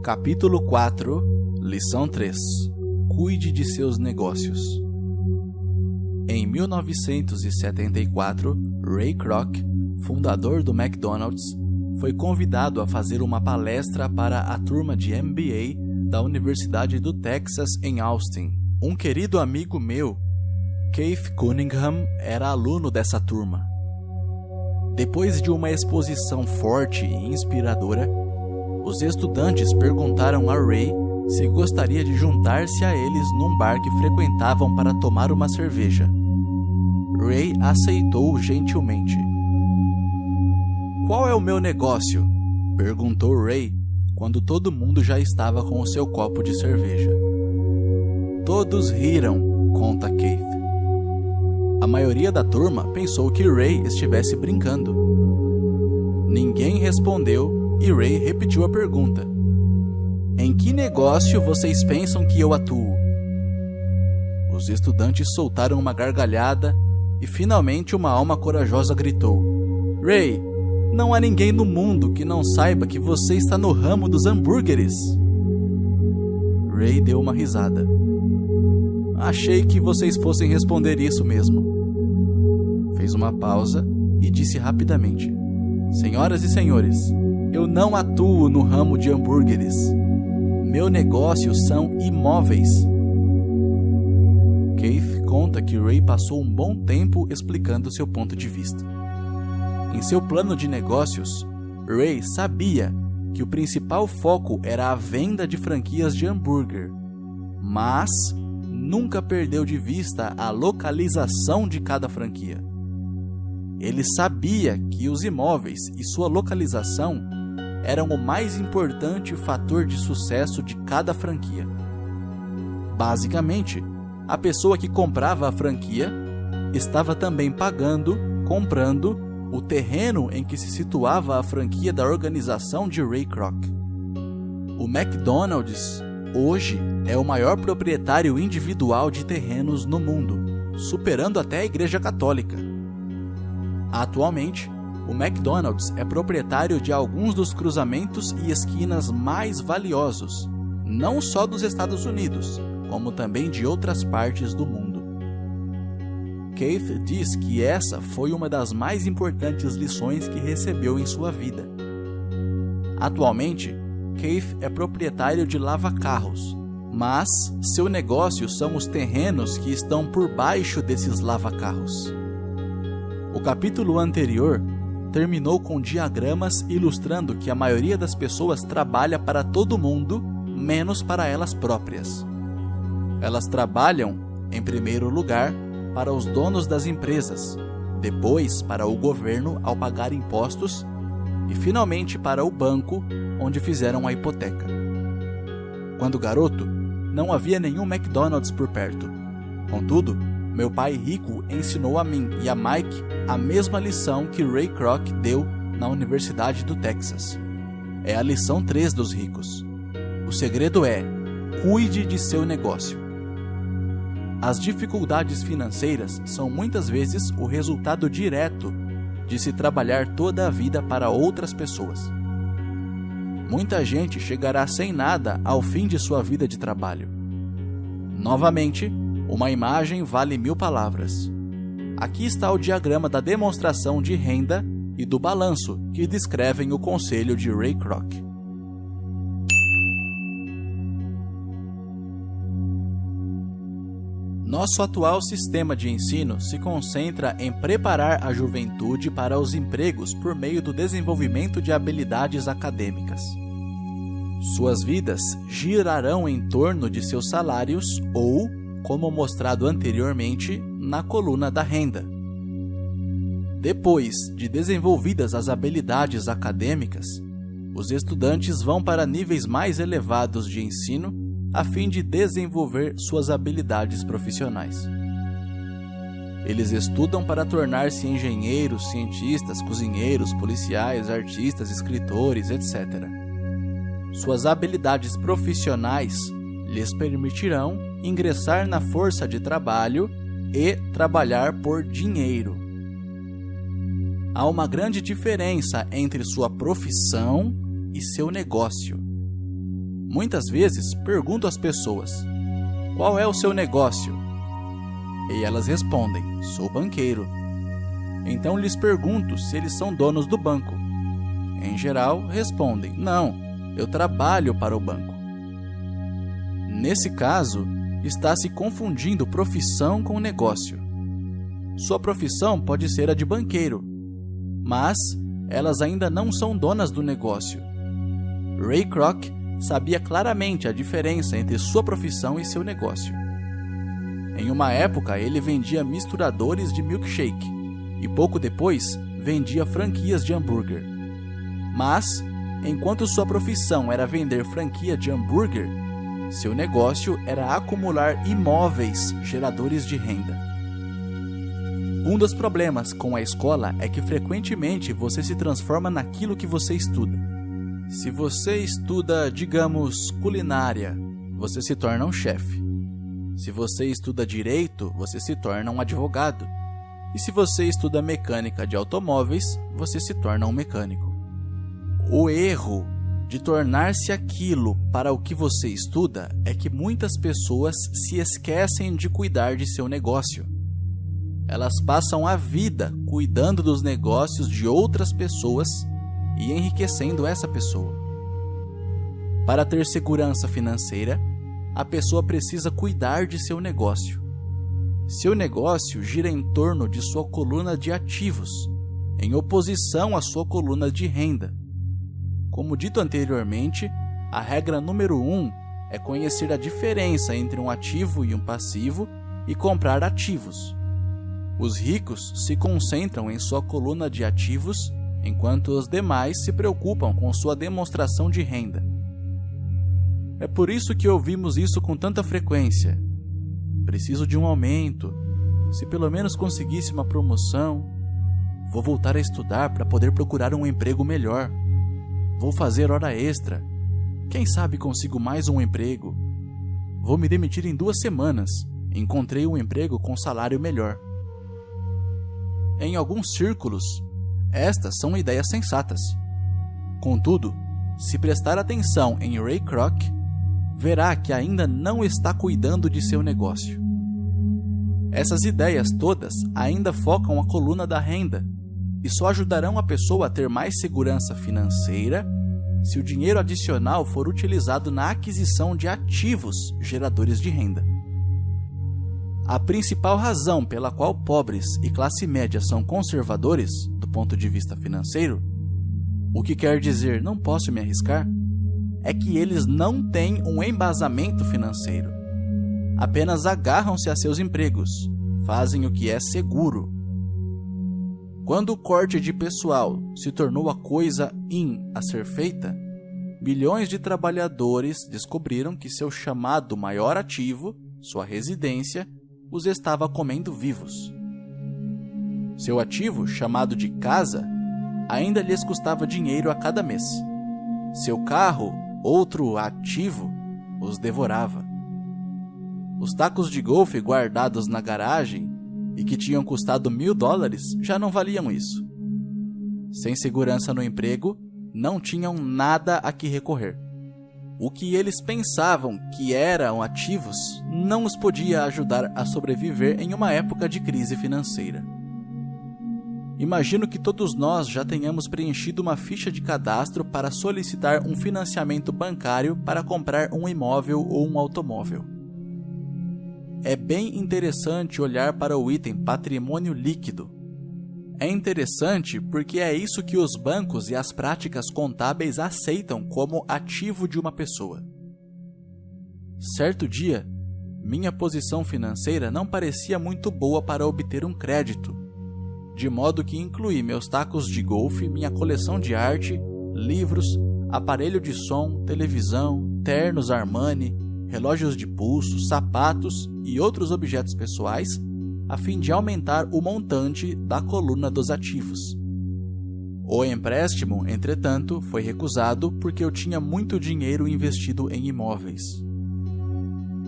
Capítulo 4, Lição 3. Cuide de seus negócios. Em 1974, Ray Kroc, fundador do McDonald's, foi convidado a fazer uma palestra para a turma de MBA da Universidade do Texas em Austin. Um querido amigo meu, Keith Cunningham, era aluno dessa turma. Depois de uma exposição forte e inspiradora, os estudantes perguntaram a Ray se gostaria de juntar-se a eles num bar que frequentavam para tomar uma cerveja. Ray aceitou gentilmente. "Qual é o meu negócio?" perguntou Ray, quando todo mundo já estava com o seu copo de cerveja. Todos riram, conta Keith. A maioria da turma pensou que Ray estivesse brincando. Ninguém respondeu e Ray repetiu a pergunta. "Em que negócio vocês pensam que eu atuo?" Os estudantes soltaram uma gargalhada e finalmente uma alma corajosa gritou: "Ray, não há ninguém no mundo que não saiba que você está no ramo dos hambúrgueres." Ray deu uma risada. "Achei que vocês fossem responder isso mesmo." Fez uma pausa e disse rapidamente: "Senhoras e senhores, eu não atuo no ramo de hambúrgueres. Meu negócio são imóveis." Keith conta que Ray passou um bom tempo explicando seu ponto de vista. Em seu plano de negócios, Ray sabia que o principal foco era a venda de franquias de hambúrguer, mas nunca perdeu de vista a localização de cada franquia. Ele sabia que os imóveis e sua localização eram o mais importante fator de sucesso de cada franquia. Basicamente, a pessoa que comprava a franquia estava também comprando o terreno em que se situava a franquia da organização de Ray Kroc. O McDonald's hoje é o maior proprietário individual de terrenos no mundo, superando até a Igreja Católica. Atualmente, o McDonald's é proprietário de alguns dos cruzamentos e esquinas mais valiosos, não só dos Estados Unidos, como também de outras partes do mundo. Keith diz que essa foi uma das mais importantes lições que recebeu em sua vida. Atualmente, Keith é proprietário de lava-carros, mas seu negócio são os terrenos que estão por baixo desses lava-carros. O capítulo anterior terminou com diagramas ilustrando que a maioria das pessoas trabalha para todo mundo, menos para elas próprias. Elas trabalham, em primeiro lugar, para os donos das empresas, depois para o governo ao pagar impostos e finalmente para o banco onde fizeram a hipoteca. Quando garoto, não havia nenhum McDonald's por perto. Contudo, meu pai rico ensinou a mim e a Mike a mesma lição que Ray Kroc deu na Universidade do Texas. É a lição 3 dos ricos. O segredo é: cuide de seu negócio. As dificuldades financeiras são muitas vezes o resultado direto de se trabalhar toda a vida para outras pessoas. Muita gente chegará sem nada ao fim de sua vida de trabalho. Novamente, uma imagem vale 1000 palavras. Aqui está o diagrama da demonstração de renda e do balanço que descrevem o conselho de Ray Kroc. Nosso atual sistema de ensino se concentra em preparar a juventude para os empregos por meio do desenvolvimento de habilidades acadêmicas. Suas vidas girarão em torno de seus salários ou, como mostrado anteriormente, na coluna da renda. Depois de desenvolvidas as habilidades acadêmicas, os estudantes vão para níveis mais elevados de ensino a fim de desenvolver suas habilidades profissionais. Eles estudam para tornar-se engenheiros, cientistas, cozinheiros, policiais, artistas, escritores, etc. Suas habilidades profissionais lhes permitirão ingressar na força de trabalho e trabalhar por dinheiro. Há uma grande diferença entre sua profissão e seu negócio. Muitas vezes pergunto às pessoas: qual é o seu negócio? E elas respondem: sou banqueiro. Então lhes pergunto se eles são donos do banco. Em geral, respondem: não, eu trabalho para o banco. Nesse caso, está se confundindo profissão com negócio. Sua profissão pode ser a de banqueiro, mas elas ainda não são donas do negócio. Ray Kroc sabia claramente a diferença entre sua profissão e seu negócio. Em uma época, ele vendia misturadores de milkshake e pouco depois vendia franquias de hambúrguer. Mas, enquanto sua profissão era vender franquia de hambúrguer, seu negócio era acumular imóveis geradores de renda. Um dos problemas com a escola é que frequentemente você se transforma naquilo que você estuda. Se você estuda, digamos, culinária, você se torna um chefe. Se você estuda direito, você se torna um advogado. E se você estuda mecânica de automóveis, você se torna um mecânico. O erro de tornar-se aquilo para o que você estuda é que muitas pessoas se esquecem de cuidar de seu negócio. Elas passam a vida cuidando dos negócios de outras pessoas e enriquecendo essa pessoa. Para ter segurança financeira, a pessoa precisa cuidar de seu negócio. Seu negócio gira em torno de sua coluna de ativos, em oposição à sua coluna de renda. Como dito anteriormente, a regra número 1 é conhecer a diferença entre um ativo e um passivo e comprar ativos. Os ricos se concentram em sua coluna de ativos, enquanto os demais se preocupam com sua demonstração de renda. É por isso que ouvimos isso com tanta frequência. Preciso de um aumento. Se pelo menos conseguisse uma promoção. Vou voltar a estudar para poder procurar um emprego melhor. Vou fazer hora extra. Quem sabe consigo mais um emprego? Vou me demitir em 2 semanas. Encontrei um emprego com salário melhor. Em alguns círculos, estas são ideias sensatas. Contudo, se prestar atenção em Ray Kroc, verá que ainda não está cuidando de seu negócio. Essas ideias todas ainda focam a coluna da renda e só ajudarão a pessoa a ter mais segurança financeira se o dinheiro adicional for utilizado na aquisição de ativos geradores de renda. A principal razão pela qual pobres e classe média são conservadores do ponto de vista financeiro, o que quer dizer não posso me arriscar, é que eles não têm um embasamento financeiro. Apenas agarram-se a seus empregos, fazem o que é seguro. Quando o corte de pessoal se tornou a coisa a ser feita, milhões de trabalhadores descobriram que seu chamado maior ativo, sua residência, os estava comendo vivos. Seu ativo, chamado de casa, ainda lhes custava dinheiro a cada mês. Seu carro, outro ativo, os devorava. Os tacos de golfe guardados na garagem e que tinham custado $1.000 já não valiam isso. Sem segurança no emprego, não tinham nada a que recorrer. O que eles pensavam que eram ativos não os podia ajudar a sobreviver em uma época de crise financeira. Imagino que todos nós já tenhamos preenchido uma ficha de cadastro para solicitar um financiamento bancário para comprar um imóvel ou um automóvel. É bem interessante olhar para o item patrimônio líquido. É interessante porque é isso que os bancos e as práticas contábeis aceitam como ativo de uma pessoa. Certo dia, minha posição financeira não parecia muito boa para obter um crédito, de modo que incluí meus tacos de golfe, minha coleção de arte, livros, aparelho de som, televisão, ternos Armani, relógios de pulso, sapatos e outros objetos pessoais, a fim de aumentar o montante da coluna dos ativos. O empréstimo, entretanto, foi recusado porque eu tinha muito dinheiro investido em imóveis.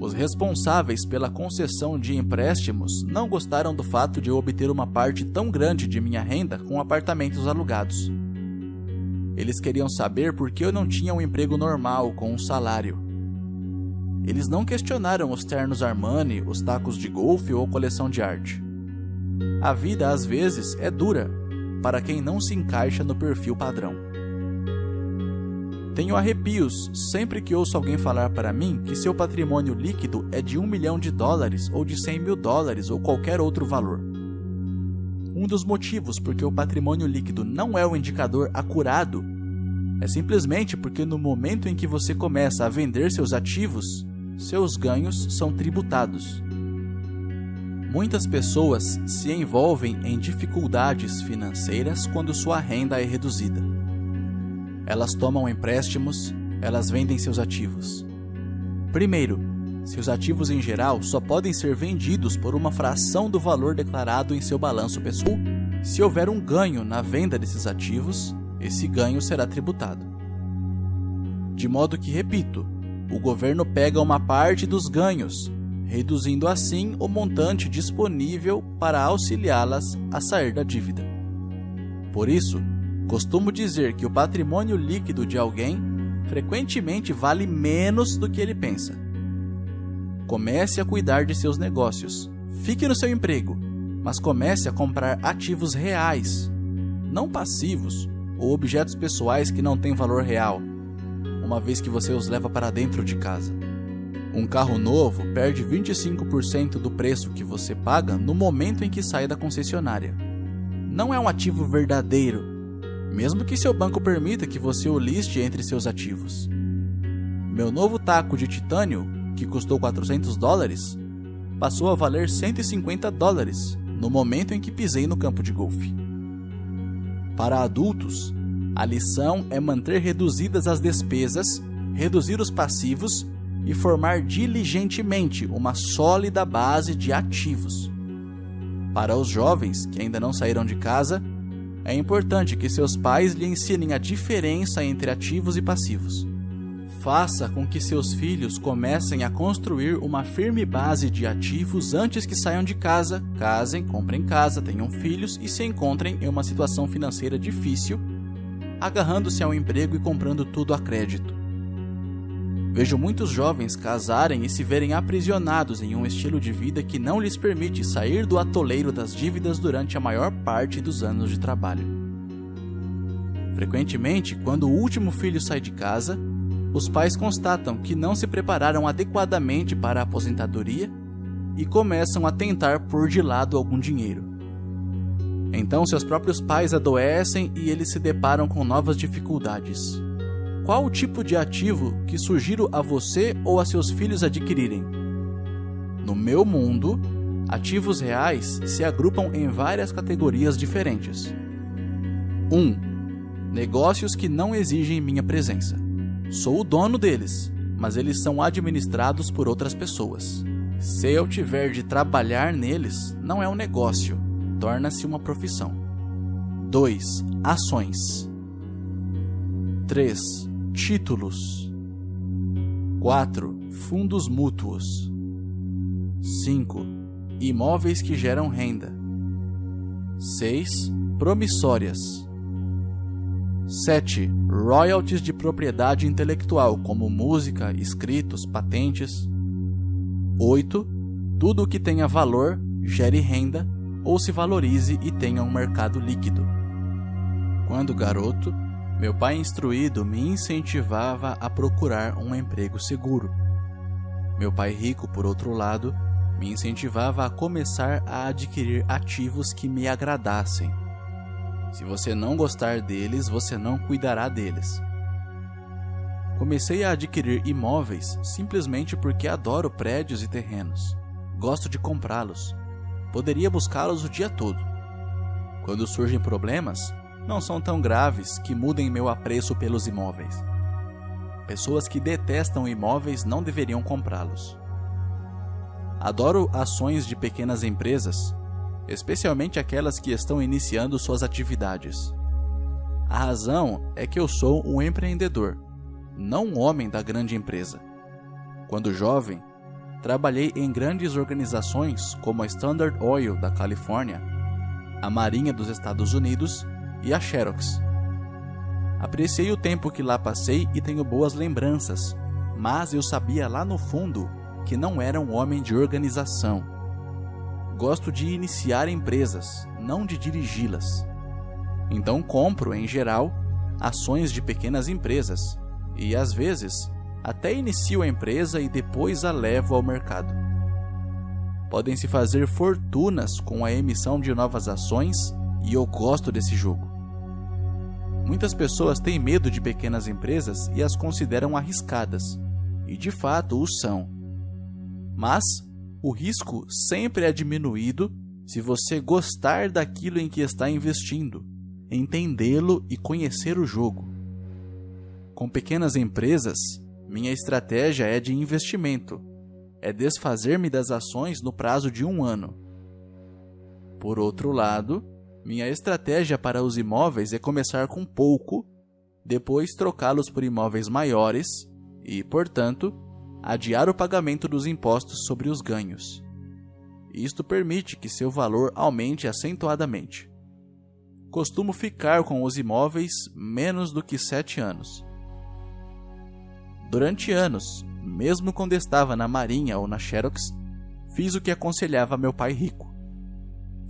Os responsáveis pela concessão de empréstimos não gostaram do fato de eu obter uma parte tão grande de minha renda com apartamentos alugados. Eles queriam saber por que eu não tinha um emprego normal com um salário. Eles não questionaram os ternos Armani, os tacos de golfe ou coleção de arte. A vida, às vezes, é dura para quem não se encaixa no perfil padrão. Tenho arrepios sempre que ouço alguém falar para mim que seu patrimônio líquido é de $1 milhão ou de $100 mil ou qualquer outro valor. Um dos motivos por que o patrimônio líquido não é um indicador acurado é simplesmente porque no momento em que você começa a vender seus ativos, seus ganhos são tributados. Muitas pessoas se envolvem em dificuldades financeiras quando sua renda é reduzida. Elas tomam empréstimos, elas vendem seus ativos. Primeiro, seus ativos em geral só podem ser vendidos por uma fração do valor declarado em seu balanço pessoal. Se houver um ganho na venda desses ativos, esse ganho será tributado. De modo que, repito, o governo pega uma parte dos ganhos, reduzindo assim o montante disponível para auxiliá-las a sair da dívida. Por isso, costumo dizer que o patrimônio líquido de alguém frequentemente vale menos do que ele pensa. Comece a cuidar de seus negócios. Fique no seu emprego, mas comece a comprar ativos reais, não passivos ou objetos pessoais que não têm valor real, uma vez que você os leva para dentro de casa. Um carro novo perde 25% do preço que você paga no momento em que sai da concessionária. Não é um ativo verdadeiro, mesmo que seu banco permita que você o liste entre seus ativos. Meu novo taco de titânio, que custou $400, passou a valer $150 no momento em que pisei no campo de golfe. Para adultos, a lição é manter reduzidas as despesas, reduzir os passivos e formar diligentemente uma sólida base de ativos. Para os jovens que ainda não saíram de casa, é importante que seus pais lhe ensinem a diferença entre ativos e passivos. Faça com que seus filhos comecem a construir uma firme base de ativos antes que saiam de casa, casem, comprem casa, tenham filhos e se encontrem em uma situação financeira difícil, agarrando-se ao emprego e comprando tudo a crédito. Vejo muitos jovens casarem e se verem aprisionados em um estilo de vida que não lhes permite sair do atoleiro das dívidas durante a maior parte dos anos de trabalho. Frequentemente, quando o último filho sai de casa, os pais constatam que não se prepararam adequadamente para a aposentadoria e começam a tentar pôr de lado algum dinheiro. Então seus próprios pais adoecem e eles se deparam com novas dificuldades. Qual o tipo de ativo que sugiro a você ou a seus filhos adquirirem? No meu mundo, ativos reais se agrupam em várias categorias diferentes. 1. Negócios que não exigem minha presença. Sou o dono deles, mas eles são administrados por outras pessoas. Se eu tiver de trabalhar neles, não é um negócio, torna-se uma profissão. 2. Ações. 3. Títulos. 4. Fundos mútuos. 5. Imóveis que geram renda. 6. Promissórias. 7. Royalties de propriedade intelectual, como música, escritos, patentes. 8. Tudo o que tenha valor, gere renda, ou se valorize e tenha um mercado líquido. Quando garoto, meu pai instruído me incentivava a procurar um emprego seguro. Meu pai rico, por outro lado, me incentivava a começar a adquirir ativos que me agradassem. Se você não gostar deles, você não cuidará deles. Comecei a adquirir imóveis simplesmente porque adoro prédios e terrenos. Gosto de comprá-los. Poderia buscá-los o dia todo. Quando surgem problemas, não são tão graves que mudem meu apreço pelos imóveis. Pessoas que detestam imóveis não deveriam comprá-los. Adoro ações de pequenas empresas, especialmente aquelas que estão iniciando suas atividades. A razão é que eu sou um empreendedor, não um homem da grande empresa. Quando jovem, trabalhei em grandes organizações como a Standard Oil da Califórnia, a Marinha dos Estados Unidos e a Xerox. Apreciei o tempo que lá passei e tenho boas lembranças, mas eu sabia lá no fundo que não era um homem de organização. Gosto de iniciar empresas, não de dirigi-las. Então compro, em geral, ações de pequenas empresas e, às vezes, até inicio a empresa e depois a levo ao mercado. Podem-se fazer fortunas com a emissão de novas ações e eu gosto desse jogo. Muitas pessoas têm medo de pequenas empresas e as consideram arriscadas, e de fato o são. Mas o risco sempre é diminuído se você gostar daquilo em que está investindo, entendê-lo e conhecer o jogo. Com pequenas empresas, minha estratégia é de investimento, é desfazer-me das ações no prazo de 1 ano. Por outro lado, minha estratégia para os imóveis é começar com pouco, depois trocá-los por imóveis maiores e, portanto, adiar o pagamento dos impostos sobre os ganhos. Isto permite que seu valor aumente acentuadamente. Costumo ficar com os imóveis menos do que 7 anos. Durante anos, mesmo quando estava na Marinha ou na Xerox, fiz o que aconselhava meu pai rico.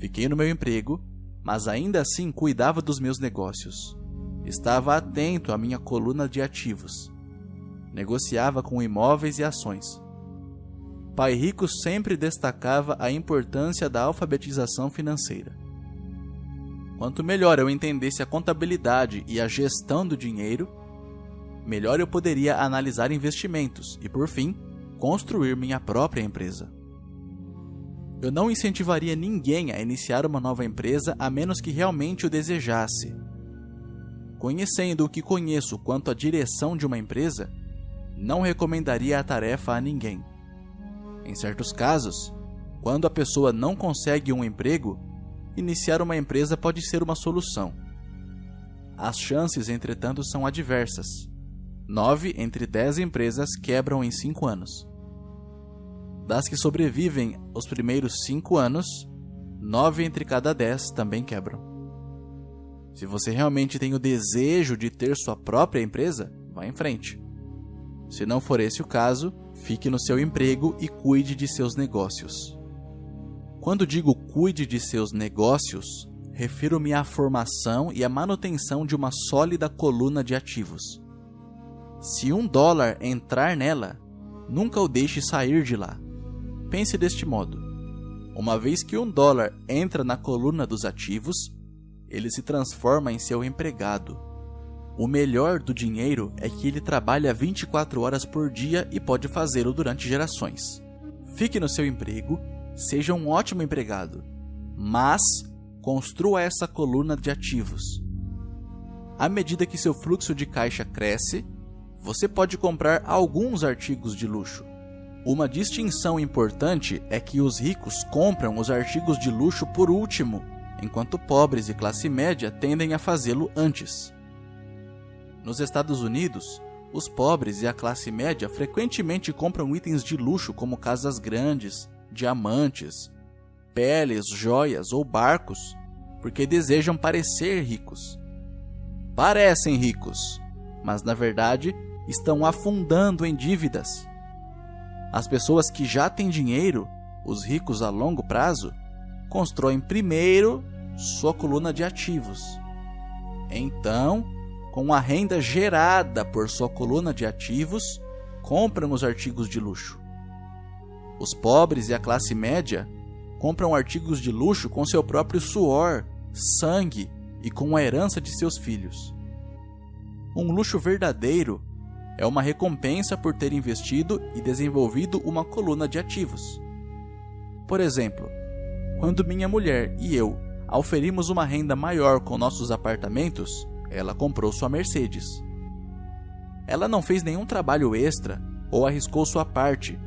Fiquei no meu emprego, mas ainda assim cuidava dos meus negócios. Estava atento à minha coluna de ativos. Negociava com imóveis e ações. Pai Rico sempre destacava a importância da alfabetização financeira. Quanto melhor eu entendesse a contabilidade e a gestão do dinheiro, melhor eu poderia analisar investimentos e, por fim, construir minha própria empresa. Eu não incentivaria ninguém a iniciar uma nova empresa a menos que realmente o desejasse. Conhecendo o que conheço quanto à direção de uma empresa, não recomendaria a tarefa a ninguém. Em certos casos, quando a pessoa não consegue um emprego, iniciar uma empresa pode ser uma solução. As chances, entretanto, são adversas. 9 entre 10 empresas quebram em 5 anos. Das que sobrevivem os primeiros 5 anos, 9 entre cada 10 também quebram. Se você realmente tem o desejo de ter sua própria empresa, vá em frente. Se não for esse o caso, fique no seu emprego e cuide de seus negócios. Quando digo cuide de seus negócios, refiro-me à formação e à manutenção de uma sólida coluna de ativos. Se $1 entrar nela, nunca o deixe sair de lá. Pense deste modo: uma vez que $1 entra na coluna dos ativos, ele se transforma em seu empregado. O melhor do dinheiro é que ele trabalha 24 horas por dia e pode fazê-lo durante gerações. Fique no seu emprego, seja um ótimo empregado, mas construa essa coluna de ativos. À medida que seu fluxo de caixa cresce, você pode comprar alguns artigos de luxo. Uma distinção importante é que os ricos compram os artigos de luxo por último, enquanto pobres e classe média tendem a fazê-lo antes. Nos Estados Unidos, os pobres e a classe média frequentemente compram itens de luxo como casas grandes, diamantes, peles, joias ou barcos, porque desejam parecer ricos. Parecem ricos, mas na verdade estão afundando em dívidas. As pessoas que já têm dinheiro, os ricos a longo prazo, constroem primeiro sua coluna de ativos. Então, com a renda gerada por sua coluna de ativos, compram os artigos de luxo. Os pobres e a classe média compram artigos de luxo com seu próprio suor, sangue e com a herança de seus filhos. Um luxo verdadeiro é uma recompensa por ter investido e desenvolvido uma coluna de ativos. Por exemplo, quando minha mulher e eu auferimos uma renda maior com nossos apartamentos, ela comprou sua Mercedes. Ela não fez nenhum trabalho extra ou arriscou sua parte,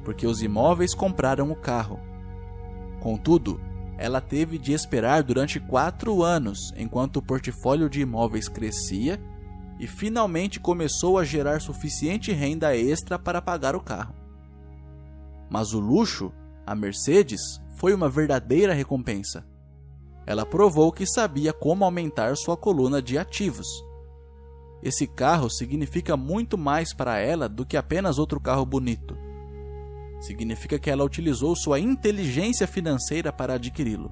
porque os imóveis compraram o carro. Contudo, ela teve de esperar durante 4 anos enquanto o portfólio de imóveis crescia e finalmente começou a gerar suficiente renda extra para pagar o carro. Mas o luxo, a Mercedes, foi uma verdadeira recompensa. Ela provou que sabia como aumentar sua coluna de ativos. esse carro significa muito mais para ela do que apenas outro carro bonito. Significa que ela utilizou sua inteligência financeira para adquiri-lo.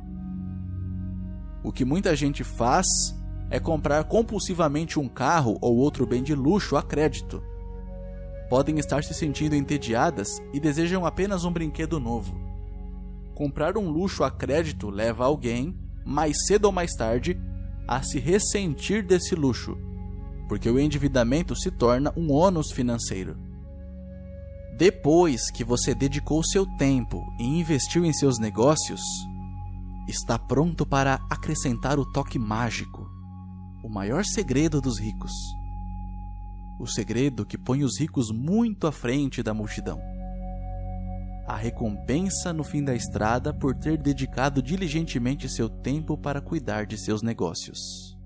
O que muita gente faz é comprar compulsivamente um carro ou outro bem de luxo a crédito. Podem estar se sentindo entediadas e desejam apenas um brinquedo novo. Comprar um luxo a crédito leva alguém, mais cedo ou mais tarde, a se ressentir desse luxo, porque o endividamento se torna um ônus financeiro. Depois que você dedicou seu tempo e investiu em seus negócios, está pronto para acrescentar o toque mágico, o maior segredo dos ricos. O segredo que põe os ricos muito à frente da multidão. A recompensa no fim da estrada por ter dedicado diligentemente seu tempo para cuidar de seus negócios.